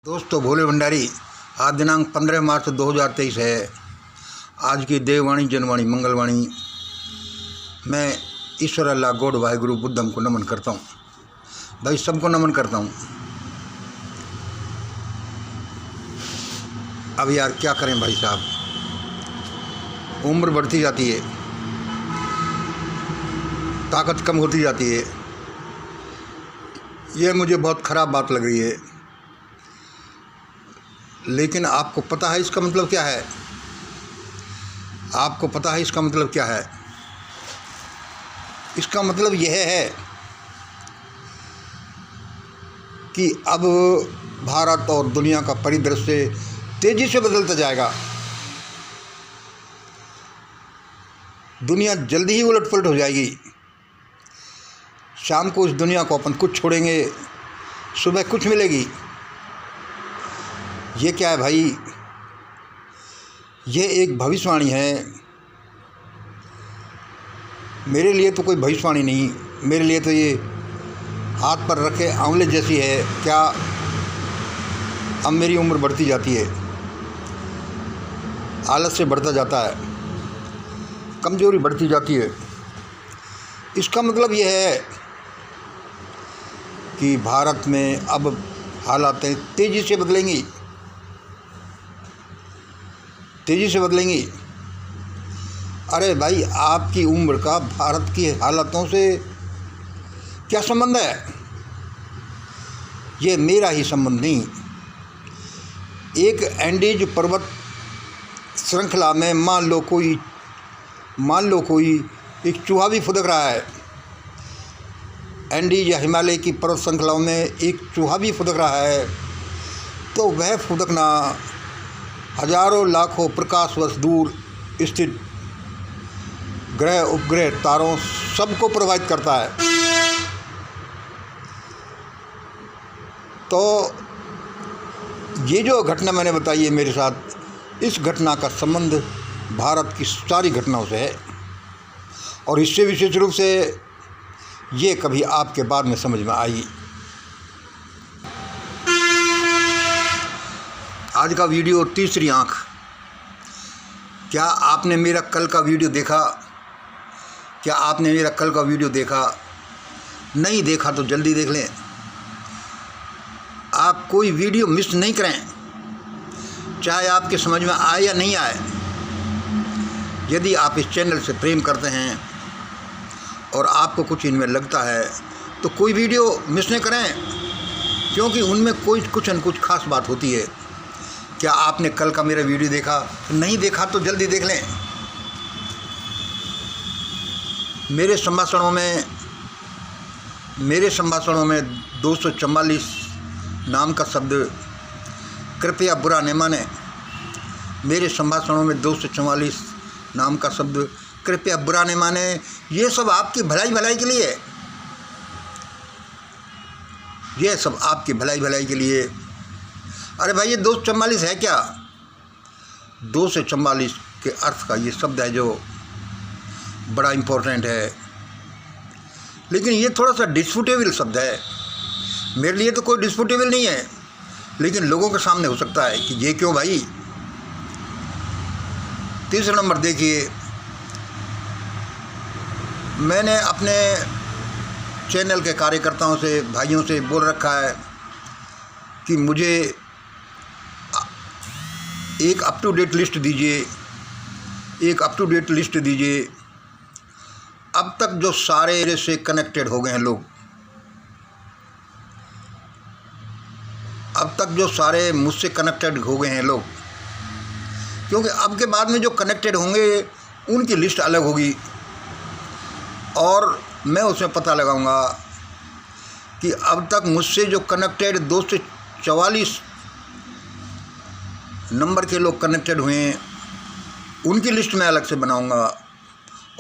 दोस्तों, भोले भंडारी। आज दिनांक 15 मार्च 2023 है। आज की देववाणी, जनवाणी, मंगलवाणी। मैं ईश्वर अल्लाह गॉड वाहिगुरु बुद्धम को नमन करता हूँ। भाई सबको नमन करता हूँ। अब यार क्या करें भाई साहब, उम्र बढ़ती जाती है, ताकत कम होती जाती है। ये मुझे बहुत ख़राब बात लग रही है, लेकिन आपको पता है इसका मतलब क्या है? आपको पता है इसका मतलब क्या है? इसका मतलब यह है कि अब भारत और दुनिया का परिदृश्य तेज़ी से बदलता जाएगा। दुनिया जल्दी ही उलट-पलट हो जाएगी। शाम को इस दुनिया को अपन कुछ छोड़ेंगे, सुबह कुछ मिलेगी। ये क्या है भाई? ये एक भविष्यवाणी है। मेरे लिए तो कोई भविष्यवाणी नहीं, मेरे लिए तो ये हाथ पर रखे आंवले जैसी है। क्या अब मेरी उम्र बढ़ती जाती है, आलस से बढ़ता जाता है, कमज़ोरी बढ़ती जाती है। इसका मतलब यह है कि भारत में अब हालातें तेज़ी से बदलेंगी, तेज़ी से बदलेंगी। अरे भाई, आपकी उम्र का भारत की हालातों से क्या संबंध है? ये मेरा ही संबंध नहीं। एक एंडीज पर्वत श्रृंखला में मान लो कोई एक चूहा भी फुदक रहा है। एंडीज या हिमालय की पर्वत श्रृंखलाओं में एक चूहा भी फुदक रहा है, तो वह फुदकना हजारों लाखों प्रकाश वर्ष दूर स्थित ग्रह, उपग्रह, तारों सबको प्रभावित करता है। तो ये जो घटना मैंने बताई है मेरे साथ, इस घटना का संबंध भारत की सारी घटनाओं से है, और इससे विशेष रूप से ये कभी आपके बाद में समझ में आई। आज का वीडियो तीसरी आँख। क्या आपने मेरा कल का वीडियो देखा? क्या आपने मेरा कल का वीडियो देखा? नहीं देखा तो जल्दी देख लें। आप कोई वीडियो मिस नहीं करें, चाहे आपके समझ में आए या नहीं आए। यदि आप इस चैनल से प्रेम करते हैं और आपको कुछ इनमें लगता है तो कोई वीडियो मिस नहीं करें, क्योंकि उनमें कुछ न कुछ खास बात होती है। क्या आपने कल का मेरा वीडियो देखा? नहीं देखा तो जल्दी देख लें। मेरे संभाषणों में 244 नाम का शब्द कृपया बुरा न माने। मेरे संभाषणों में 244 नाम का शब्द कृपया बुरा न माने। ये सब आपकी भलाई के लिए, ये सब आपकी भलाई के लिए। अरे भाई, ये 244 है क्या? 2 से 44 के अर्थ का ये शब्द है जो बड़ा इम्पोर्टेंट है, लेकिन ये थोड़ा सा डिस्प्यूटेबल शब्द है। मेरे लिए तो कोई डिस्प्यूटेबल नहीं है, लेकिन लोगों के सामने हो सकता है कि ये क्यों भाई। तीसरा नंबर देखिए, मैंने अपने चैनल के कार्यकर्ताओं से, भाइयों से बोल रखा है कि मुझे एक अप टू डेट लिस्ट दीजिए, एक अप टू डेट लिस्ट दीजिए। अब तक जो सारे से कनेक्टेड हो गए हैं लोग, अब तक जो सारे मुझसे कनेक्टेड हो गए हैं लोग, क्योंकि अब के बाद में जो कनेक्टेड होंगे उनकी लिस्ट अलग होगी, और मैं उसमें पता लगाऊंगा कि अब तक मुझसे जो कनेक्टेड 2 से 44 नंबर के लोग कनेक्टेड हुए हैं, उनकी लिस्ट में अलग से बनाऊंगा,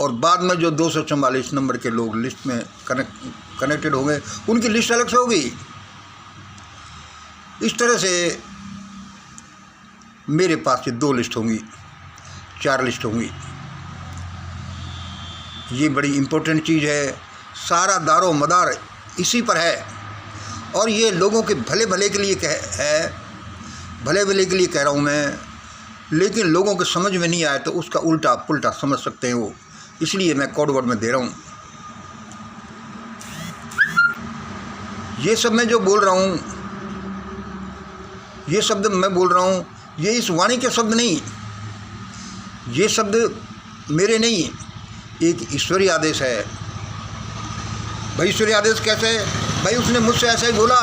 और बाद में जो 244 नंबर के लोग लिस्ट में कनेक्टेड हो गए, उनकी लिस्ट अलग से होगी। इस तरह से मेरे पास ये 2 लिस्ट होंगी, 4 लिस्ट होंगी। ये बड़ी इम्पोर्टेंट चीज़ है। सारा दारो मदार इसी पर है, और ये लोगों के भले के लिए है भले भले के लिए कह रहा हूँ मैं, लेकिन लोगों के समझ में नहीं आए तो उसका उल्टा पुल्टा समझ सकते हैं वो, इसलिए मैं कोड वर्ड में दे रहा हूँ। ये सब मैं जो बोल रहा हूँ, ये शब्द मैं बोल रहा हूँ, ये इस वाणी के शब्द नहीं, ये शब्द मेरे नहीं, एक ईश्वरीय आदेश है। भाई ईश्वरीय आदेश कैसे है? भाई उसने मुझसे ऐसा ही बोला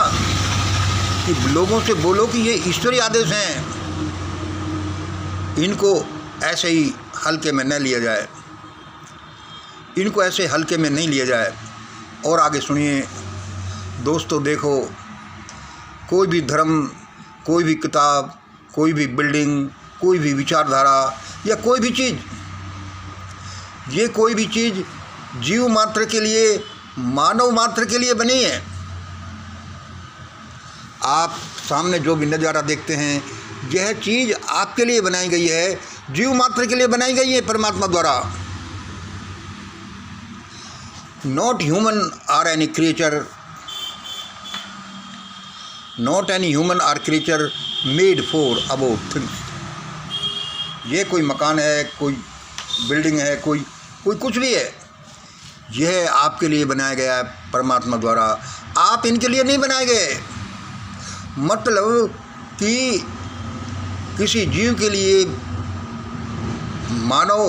कि लोगों से बोलो कि ये ईश्वरीय आदेश हैं, इनको ऐसे ही हल्के में न लिया जाए, इनको ऐसे हल्के में नहीं लिया जाए। और आगे सुनिए दोस्तों, देखो कोई भी धर्म, कोई भी किताब, कोई भी बिल्डिंग, कोई भी विचारधारा या कोई भी चीज़, ये कोई भी चीज़ जीव मात्र के लिए, मानव मात्र के लिए बनी है। आप सामने जो भी नज़ारा देखते हैं, यह चीज़ आपके लिए बनाई गई है, जीव मात्र के लिए बनाई गई है परमात्मा द्वारा। Not human or any creature, not any human or creature made for about things. ये कोई मकान है, कोई बिल्डिंग है, कोई कुछ भी है, यह आपके लिए बनाया गया है परमात्मा द्वारा, आप इनके लिए नहीं बनाए गए। मतलब कि किसी जीव के लिए, मानव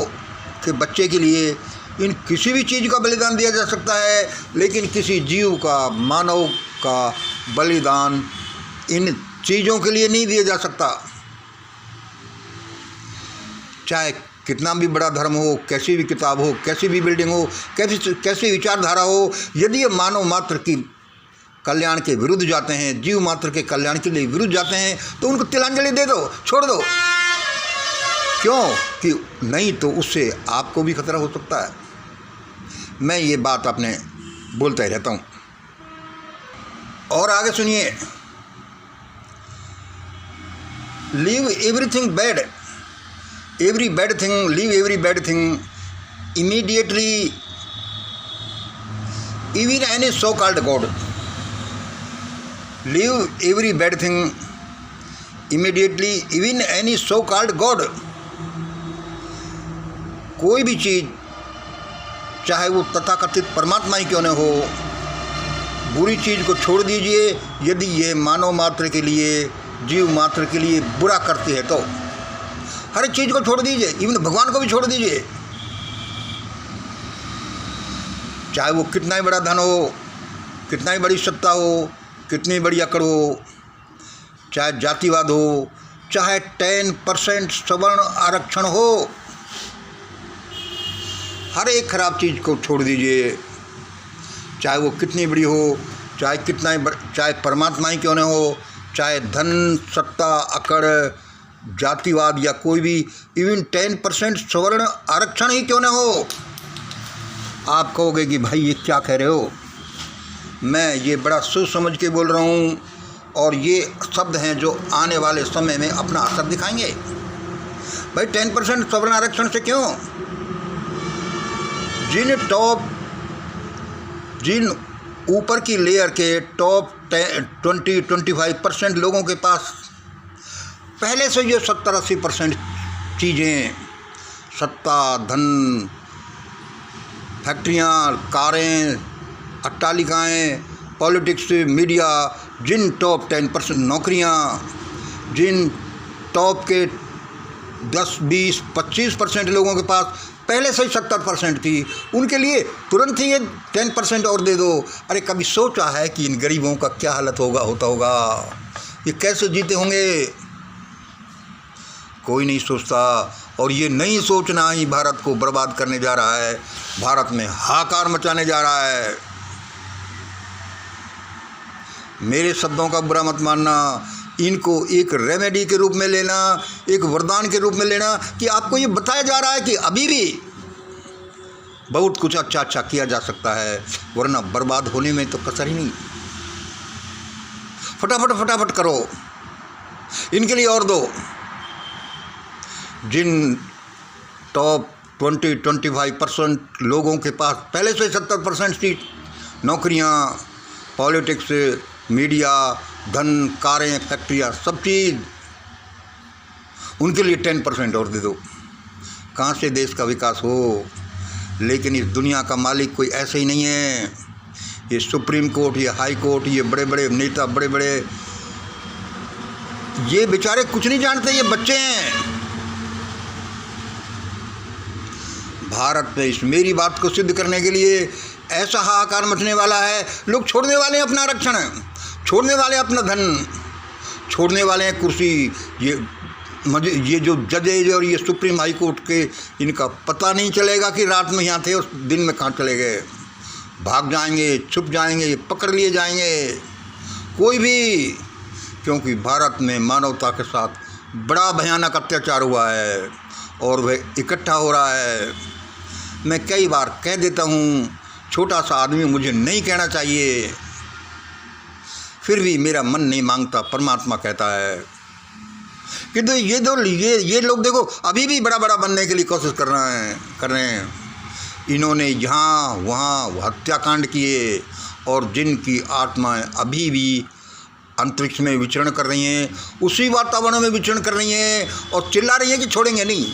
के बच्चे के लिए इन किसी भी चीज़ का बलिदान दिया जा सकता है, लेकिन किसी जीव का, मानव का बलिदान इन चीज़ों के लिए नहीं दिया जा सकता। चाहे कितना भी बड़ा धर्म हो, कैसी भी किताब हो, कैसी भी बिल्डिंग हो, कैसी विचारधारा हो, यदि ये मानव मात्र की कल्याण के विरुद्ध जाते हैं, जीव मात्र के कल्याण के लिए विरुद्ध जाते हैं, तो उनको तिलांजलि दे दो, छोड़ दो। क्यों? कि नहीं तो उससे आपको भी खतरा हो सकता है। मैं ये बात अपने बोलता ही रहता हूँ। और आगे सुनिए, leave everything bad, every bad thing, leave every bad thing immediately, even any so-called God. Leave every bad thing immediately, even any so-called God. कोई भी चीज़, चाहे वो तथाकथित परमात्मा ही क्यों न हो, बुरी चीज़ को छोड़ दीजिए यदि ये मानव मात्र के लिए, जीव मात्र के लिए बुरा करती है तो। हर एक चीज़ को छोड़ दीजिए, इवन भगवान को भी छोड़ दीजिए। चाहे वो कितना ही बड़ा धन हो, कितना ही बड़ी सत्ता हो, कितनी बड़ी अकड़ हो, चाहे जातिवाद हो, चाहे 10% सवर्ण आरक्षण हो, हर एक खराब चीज़ को छोड़ दीजिए। चाहे वो कितनी बड़ी हो, चाहे कितना ही चाहे परमात्मा ही क्यों न हो, चाहे धन, सत्ता, अकड़, जातिवाद या कोई भी, इवन 10% सवर्ण आरक्षण ही क्यों न हो। आप कहोगे कि भाई ये क्या कह रहे हो? मैं ये बड़ा सोच समझ के बोल रहा हूँ, और ये शब्द हैं जो आने वाले समय में अपना असर दिखाएंगे। भाई 10% सवर्ण आरक्षण से क्यों? जिन ऊपर की लेयर के टॉप 20-25% लोगों के पास पहले से ये 70-80% चीज़ें, सत्ता, धन, फैक्ट्रियाँ, कारें, अट्टालिकाएँ, पॉलिटिक्स, मीडिया, जिन टॉप 10% नौकरियाँ, जिन टॉप के 10-20-25% लोगों के पास पहले से ही 70% थी, उनके लिए तुरंत ही ये 10% और दे दो। अरे कभी सोचा है कि इन गरीबों का क्या हालत होता होगा, ये कैसे जीते होंगे? कोई नहीं सोचता, और ये नहीं सोचना ही भारत को बर्बाद करने जा रहा है, भारत में हाहाकार मचाने जा रहा है। मेरे शब्दों का बुरा मत मानना, इनको एक रेमेडी के रूप में लेना, एक वरदान के रूप में लेना कि आपको ये बताया जा रहा है कि अभी भी बहुत कुछ अच्छा किया जा सकता है, वरना बर्बाद होने में तो कसर ही नहीं। फटाफट करो, इनके लिए और दो। जिन टॉप 20-25% लोगों के पास पहले से 70% सीट, नौकरियां, पॉलिटिक्स, मीडिया, धन, कारें, फैक्ट्रियां, सब चीज़, उनके लिए 10% और दे दो, कहाँ से देश का विकास हो। लेकिन इस दुनिया का मालिक कोई ऐसे ही नहीं है। ये सुप्रीम कोर्ट, ये हाई कोर्ट, ये बड़े बड़े नेता, बड़े बड़े, ये बेचारे कुछ नहीं जानते, ये बच्चे हैं। भारत में इस मेरी बात को सिद्ध करने के लिए ऐसा हाहाकार मचने वाला है। लोग छोड़ने वाले हैं अपना आरक्षण, छोड़ने वाले हैं अपना धन, छोड़ने वाले हैं कुर्सी। ये जो जजेज और ये सुप्रीम हाई कोर्ट के, इनका पता नहीं चलेगा कि रात में यहाँ थे और दिन में कहाँ चले गए। भाग जाएंगे, छुप जाएंगे, पकड़ लिए जाएंगे कोई भी, क्योंकि भारत में मानवता के साथ बड़ा भयानक अत्याचार हुआ है और वह इकट्ठा हो रहा है। मैं कई बार कह देता हूँ, छोटा सा आदमी, मुझे नहीं कहना चाहिए, फिर भी मेरा मन नहीं मांगता, परमात्मा कहता है। किंतु ये लोग देखो अभी भी बड़ा बड़ा बनने के लिए कोशिश कर रहे हैं। इन्होंने यहाँ वहाँ हत्याकांड किए और जिनकी आत्माएं अभी भी अंतरिक्ष में विचरण कर रही हैं, उसी वातावरण में विचरण कर रही हैं और चिल्ला रही हैं कि छोड़ेंगे नहीं।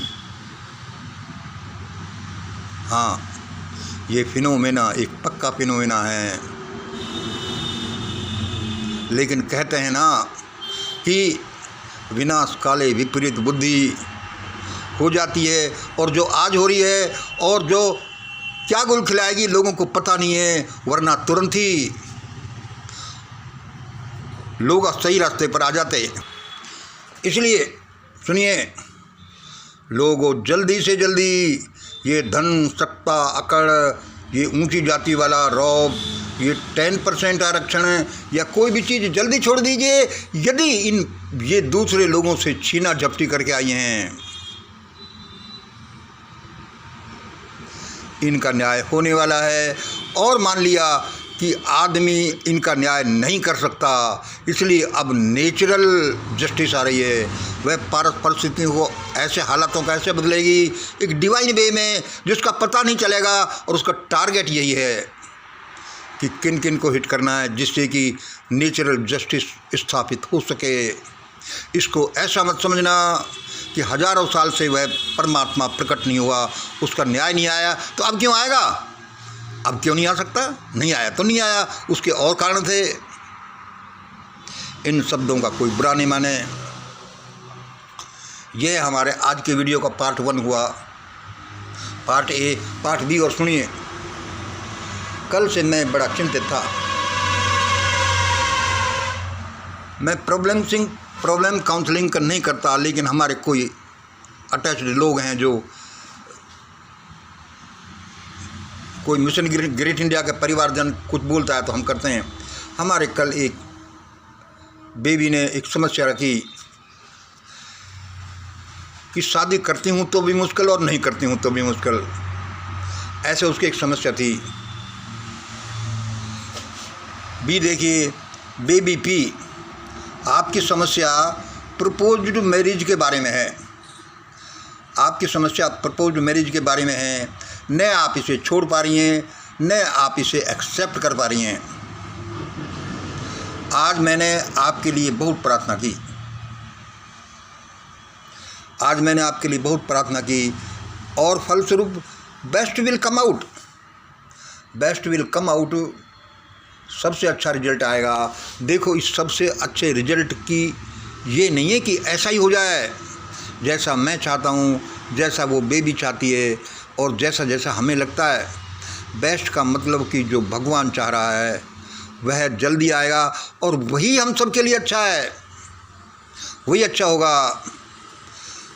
हाँ, ये फिनोमेना एक पक्का फिनोमेना है। लेकिन कहते हैं ना कि विनाश काले विपरीत बुद्धि हो जाती है, और जो आज हो रही है और जो क्या गुल खिलाएगी लोगों को पता नहीं है, वरना तुरंत ही लोग सही रास्ते पर आ जाते। इसलिए सुनिए लोगों, जल्दी से जल्दी ये धन, सत्ता, अकड़, ये ऊंची जाति वाला रौब, ये 10% आरक्षण या कोई भी चीज़ जल्दी छोड़ दीजिए। यदि ये दूसरे लोगों से छीना झपटी करके आई हैं, इनका न्याय होने वाला है। और मान लिया कि आदमी इनका न्याय नहीं कर सकता, इसलिए अब नेचुरल जस्टिस आ रही है। वह परिस्थितियों को ऐसे हालातों का ऐसे बदलेगी एक डिवाइन वे में, जिसका पता नहीं चलेगा, और उसका टारगेट यही है कि किन किन को हिट करना है, जिससे कि नेचुरल जस्टिस स्थापित हो सके। इसको ऐसा मत समझना कि हजारों साल से वह परमात्मा प्रकट नहीं हुआ, उसका न्याय नहीं आया, तो अब क्यों आएगा? अब क्यों नहीं आ सकता? नहीं आया तो नहीं आया, उसके और कारण थे। इन शब्दों का कोई बुरा नहीं माने। ये हमारे आज के वीडियो का पार्ट 1 हुआ। पार्ट ए, पार्ट बी और सुनिए। कल से मैं बड़ा चिंतित था। मैं प्रॉब्लम काउंसलिंग का नहीं करता, लेकिन हमारे कोई अटैच्ड लोग हैं, जो कोई मिशन ग्रेट इंडिया के परिवारजन कुछ बोलता है तो हम करते हैं। हमारे कल एक बेबी ने एक समस्या रखी कि शादी करती हूँ तो भी मुश्किल और नहीं करती हूँ तो भी मुश्किल, ऐसे उसकी एक समस्या थी। बी देखिए, बेबी पी, आपकी समस्या प्रपोज्ड मैरिज के बारे में है। आपकी समस्या प्रपोज्ड मैरिज के बारे में है। न आप इसे छोड़ पा रही हैं, न आप इसे एक्सेप्ट कर पा रही हैं। आज मैंने आपके लिए बहुत प्रार्थना की। आज मैंने आपके लिए बहुत प्रार्थना की और फलस्वरूप best will come out. Best will come out, सबसे अच्छा रिजल्ट आएगा। देखो, इस सबसे अच्छे रिजल्ट की ये नहीं है कि ऐसा ही हो जाए जैसा मैं चाहता हूँ, जैसा वो बेबी चाहती है और जैसा जैसा हमें लगता है। बेस्ट का मतलब कि जो भगवान चाह रहा है वह जल्दी आएगा और वही हम सब के लिए अच्छा है, वही अच्छा होगा।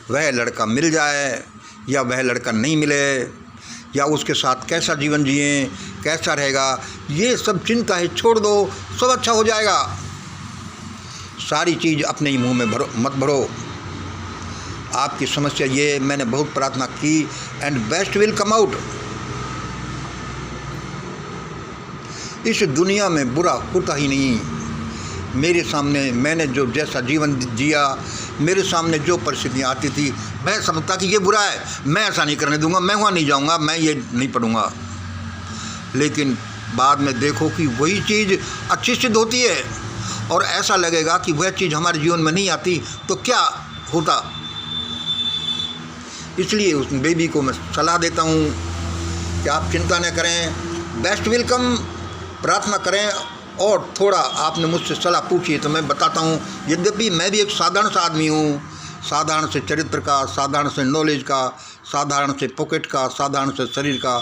वह लड़का मिल जाए या वह लड़का नहीं मिले, या उसके साथ कैसा जीवन जिए, कैसा रहेगा, ये सब चिंता है, छोड़ दो, सब अच्छा हो जाएगा। सारी चीज़ अपने ही मुंह में मत भरो। आपकी समस्या ये, मैंने बहुत प्रार्थना की and best will come out. इस दुनिया में बुरा होता ही नहीं। मेरे सामने मैंने जो जैसा जीवन जिया, मेरे सामने जो परिस्थितियाँ आती थी, मैं समझता कि ये बुरा है, मैं ऐसा नहीं करने दूंगा, मैं वहाँ नहीं जाऊँगा, मैं ये नहीं पढ़ूँगा। लेकिन बाद में देखो कि वही चीज़ अच्छी सिद्ध होती है और ऐसा लगेगा कि वह चीज़ हमारे जीवन में नहीं आती तो क्या होता। इसलिए उस बेबी को मैं सलाह देता हूँ कि आप चिंता न करें, बेस्ट वेलकम प्रार्थना करें और थोड़ा आपने मुझसे सलाह पूछी तो मैं बताता हूँ। यद्यपि मैं भी एक साधारण सा आदमी हूँ, साधारण से चरित्र का, साधारण से नॉलेज का, साधारण से पॉकेट का, साधारण से शरीर का,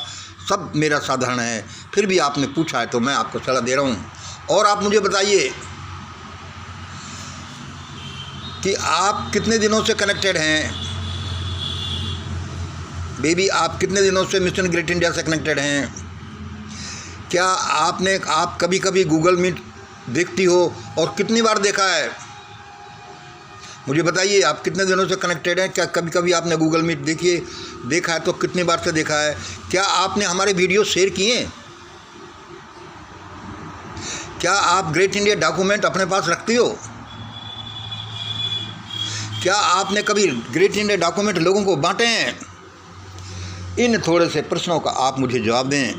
सब मेरा साधारण है, फिर भी आपने पूछा है तो मैं आपको सलाह दे रहा हूँ। और आप मुझे बताइए कि आप कितने दिनों से कनेक्टेड हैं बेबी, आप कितने दिनों से मिशन ग्रेट इंडिया से कनेक्टेड हैं? क्या आप कभी कभी गूगल मीट देखती हो और कितनी बार देखा है? मुझे बताइए आप कितने दिनों से कनेक्टेड हैं? क्या कभी कभी आपने गूगल मीट देखा है तो कितनी बार से देखा है? क्या आपने हमारे वीडियो शेयर किए? क्या आप ग्रेट इंडिया डॉक्यूमेंट अपने पास रखती हो? क्या आपने कभी ग्रेट इंडिया डॉक्यूमेंट लोगों को बांटे हैं? इन थोड़े से प्रश्नों का आप मुझे जवाब दें।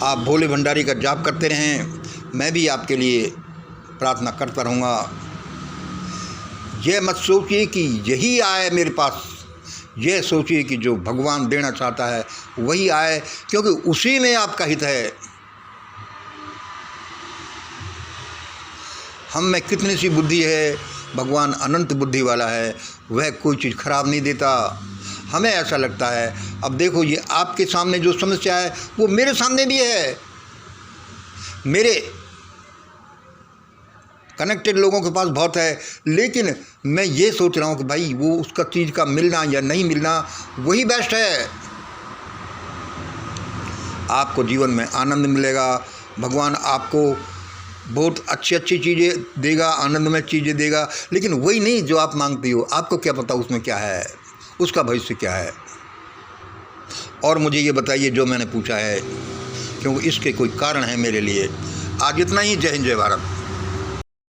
आप भोले भंडारी का जाप करते रहें, मैं भी आपके लिए प्रार्थना करता रहूँगा। यह मत सोचिए कि यही आए मेरे पास, यह सोचिए कि जो भगवान देना चाहता है वही आए, क्योंकि उसी में आपका हित है। हम में कितनी सी बुद्धि है, भगवान अनंत बुद्धि वाला है, वह कोई चीज़ खराब नहीं देता। हमें ऐसा लगता है, अब देखो ये आपके सामने जो समस्या है वो मेरे सामने भी है। मेरे कनेक्टेड लोगों के पास बहुत है, लेकिन मैं ये सोच रहा हूँ कि भाई वो उसका चीज़ का मिलना या नहीं मिलना वही बेस्ट है। आपको जीवन में आनंद मिलेगा, भगवान आपको बहुत अच्छी चीज़ें देगा, आनंदमय चीज़ें देगा, लेकिन वही नहीं जो आप मांगती हो। आपको क्या पता उसमें क्या है, उसका भविष्य क्या है। और मुझे ये बताइए जो मैंने पूछा है, क्योंकि इसके कोई कारण है मेरे लिए। आज इतना ही। जय हिंद, जय भारत।